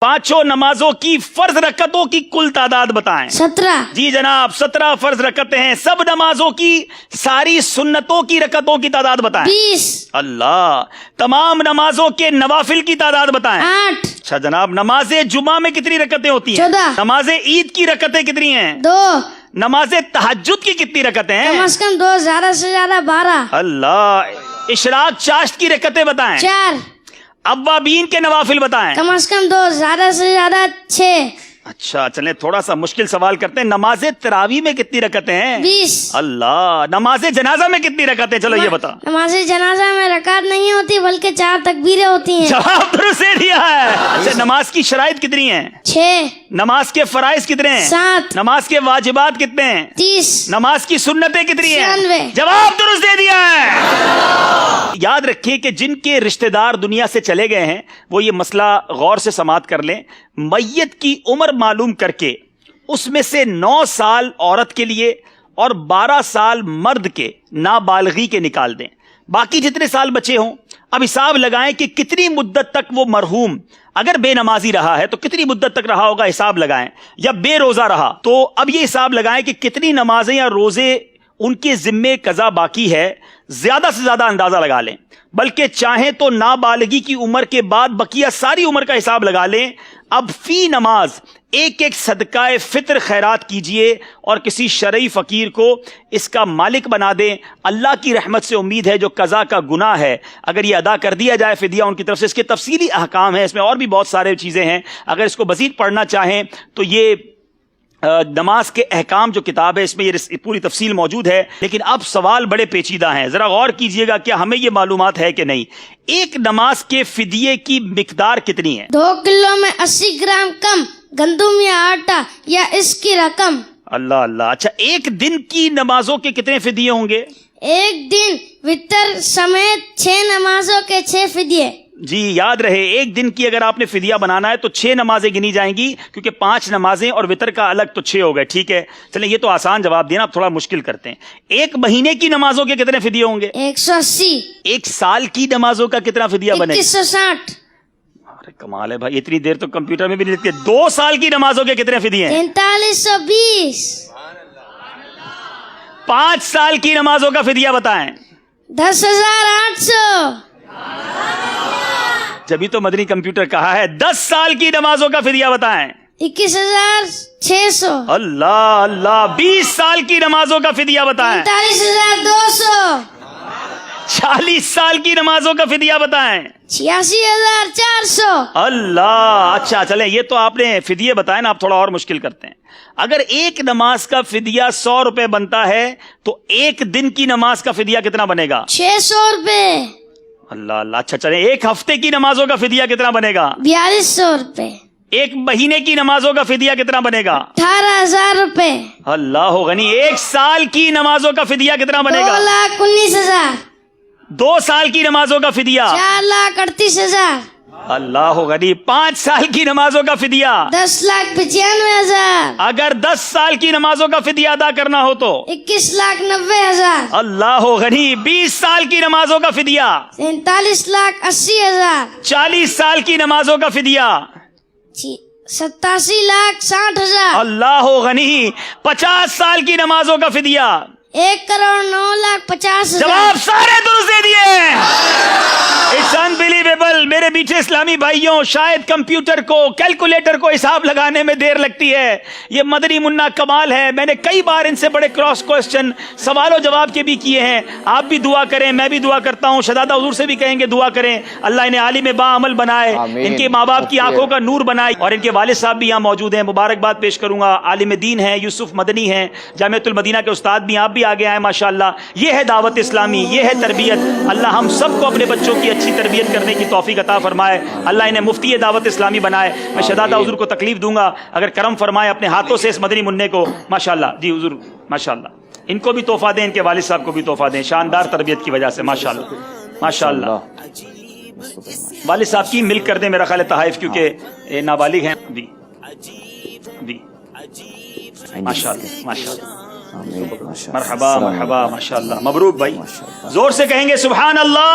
पांचों नमाजों की फर्ज रकतों की कुल तादाद बताएं। 17। जी जनाब, 17 फर्ज रकतें हैं। सब नमाजों की सारी सुन्नतों की रकतों की तादाद बताएं। 20। अल्लाह। तमाम नमाजों के नवाफिल की तादाद बताएं। 8। अच्छा जनाब, नमाजे जुमा में कितनी रकतें होती हैं? 14। नमाजे ईद की रकतें कितनी हैं? 2। नमाजे तहज्जुद की कितनी रकतें हैं? कम से कम 2, ज्यादा से ज्यादा 12। अल्लाह। इशराक चाश्त की रकतें बताएं। 4। अव्वाबीन के नवाफिल बताएं। कम से कम 2, ज्यादा से ज्यादा 6। अच्छा चलें, थोड़ा सा मुश्किल सवाल करते हैं। नमाजे तरावी में कितनी रकतें हैं? 20। अल्लाह। नमाजे जनाजा में कितनी रकतें? चलो ये बता। नमाज जनाजा में रकात नहीं होती बल्कि 4 तकबीरें होती हैं। जवाब दुरुस्त दे दिया है। अच्छा, नमाज की शराइत कितनी हैं? 6। नमाज के फराइज कितने हैं? 7। नमाज के वाजिबात कितने हैं? 30। नमाज की सुन्नतें कितनी हैं? 96। जवाब दुरुस्त दे दिया है। याद रखिए कि जिनके रिश्तेदार दुनिया से चले गए हैं वो ये मसला गौर से समाअत कर लें। मैयत की उम्र मालूम करके उसमें से 9 साल औरत के लिए और 12 साल मर्द के नाबालगी के निकाल दें। बाकी जितने साल बचे हों अब हिसाब लगाएं कि कितनी मुद्दत तक वो मरहूम अगर बेनमाजी रहा है तो कितनी मुद्दत तक रहा होगा, हिसाब लगाएं। या बेरोजा रहा तो अब ये हिसाब लगाएं कि कितनी नमाजें या रोजे उनके जिम्मे कज़ा बाकी है। ज्यादा से ज्यादा अंदाजा लगा लें, बल्कि चाहें तो नाबालगी की उम्र के बाद बकिया सारी उम्र का हिसाब लगा लें। अब फी नमाज एक एक सदकाए फित्र खैरात कीजिए और किसी शरई फकीर को इसका मालिक बना दें। अल्लाह की रहमत से उम्मीद है जो कज़ा का गुनाह है अगर ये अदा कर दिया जाए फिदिया उनकी तरफ से। इसके तफसीली अहकाम है, इसमें और भी बहुत सारे चीज़ें हैं। अगर इसको मज़ीद पढ़ना चाहें तो ये नमाज के अहकाम जो किताब है इसमें ये पूरी तफसील मौजूद है। लेकिन अब सवाल बड़े पेचीदा हैं, जरा गौर कीजिएगा, क्या हमें ये मालूमात है कि नहीं। एक नमाज के फिदिये की मिकदार कितनी है? 2 किलो में 80 ग्राम कम गंदुम या आटा या इसकी रकम। अल्लाह अल्लाह। अच्छा, एक दिन की नमाजों के कितने फिदिये होंगे? एक दिन वितर समेत 6 नमाजों के 6 फिदिये। जी याद रहे, एक दिन की अगर आपने फिदिया बनाना है तो 6 नमाजें गिनी जाएंगी, क्योंकि 5 नमाजें और वितर का अलग तो 6 हो गए। ठीक है, चलें ये तो आसान जवाब दिया ना, अब थोड़ा मुश्किल करते हैं। एक महीने की नमाजों के कितने फिदिये होंगे? 180। एक साल की नमाजों का कितना फिदिया बनेगा? 2160। अरे कमाल है भाई, इतनी देर तो कंप्यूटर में भी नहीं लिखते। 2 साल की नमाजों के कितने फिदिये हैं? 4320। 5 साल की नमाजों का फिदिया बताएं। 10,800। जब तो मदनी कंप्यूटर कहा है। 10 साल की नमाजों का फिदिया बताएं। 21,600। अल्लाह अल्लाह। 20 साल की नमाजों का फिदिया बताएं। 45,200। 40 साल की नमाजों का फिदिया बताएं। 86,400। अल्लाह। अच्छा चलें, ये तो आपने फिदिये बताए ना, आप थोड़ा और मुश्किल करते हैं। अगर एक नमाज का फिदिया 100 रुपए बनता है तो एक दिन की नमाज का फिदिया कितना बनेगा? 600 रुपए। अल्लाह अल्लाह। अच्छा चलें, एक हफ्ते की नमाजों का फिदिया कितना बनेगा? 4200 रुपए। एक महीने की नमाजों का फिदिया कितना बनेगा? 18,000 रुपए। अल्लाह गनी। एक साल की नमाजों का फिदिया कितना बनेगा? 2,19,000। 2 साल की नमाजों का फिदिया? 4,38,000। अल्लाह गनी। 5 साल की नमाजों का फिदिया? 10,95,000। अगर 10 साल की नमाजों का फिदिया अदा करना हो तो? 21,90,000। अल्लाह गनी। 20 साल की नमाजों का फिदिया? 43,80,000। 40 साल की नमाजों का फिदिया? 87,60,000। अल्लाह गनी। 50 साल की नमाजों का फिदिया? 1,09,50,000। जवाब सारे दुरुस्त दे दिए। It's unbelievable. मेरे पीछे इस्लामी भाइयों, शायद कंप्यूटर को, कैलकुलेटर को हिसाब लगाने में देर लगती है। ये मदनी मुन्ना कमाल है। मैंने कई बार इनसे बड़े क्रॉस क्वेश्चन सवालों जवाब के भी किए हैं। आप भी दुआ करें, मैं भी दुआ करता हूँ, शहजादा हुजूर से भी कहेंगे दुआ करें। अल्लाह इन्हें आलिम बाअमल बनाए, इनके माँ बाप की आंखों का नूर बनाए। और इनके वालिद साहब भी यहाँ मौजूद हैं, मुबारकबाद पेश करूंगा। आलिम दीन है, यूसुफ मदनी है, जामिअतुल मदीना के उस्ताद भी, आप भी आगे आए माशाअल्लाह। ये है दावत इस्लामी, ये है तरबियत। अल्लाह हम सबको अपने बच्चों की अच्छी तरबियत करने की तौफीक अता फरमाए। अल्लाह इन्हें मुफ्ती दावत इस्लामी बनाए। मैं शहजादा हुजूर को तकलीफ दूंगा अगर करम फरमाए अपने हाथों से इस मदनी मुन्ने को। माशाअल्लाह जी हुजूर, माशाअल्लाह। इनको भी तोहफा दें, इनके वालिद साहब को भी तोहफा दें, शानदार तरबियत की वजह से। माशाअल्लाह माशाअल्लाह। वालिद साहब की मिल्क कर दें मेरा ख्याल है तहाइफ, क्योंकि नाबालिग हैं भी। माशाअल्लाह माशाअल्लाह। मरहबा मरहबा माशाअल्लाह। मबरूक भाई, जोर से कहेंगे सुभान अल्लाह।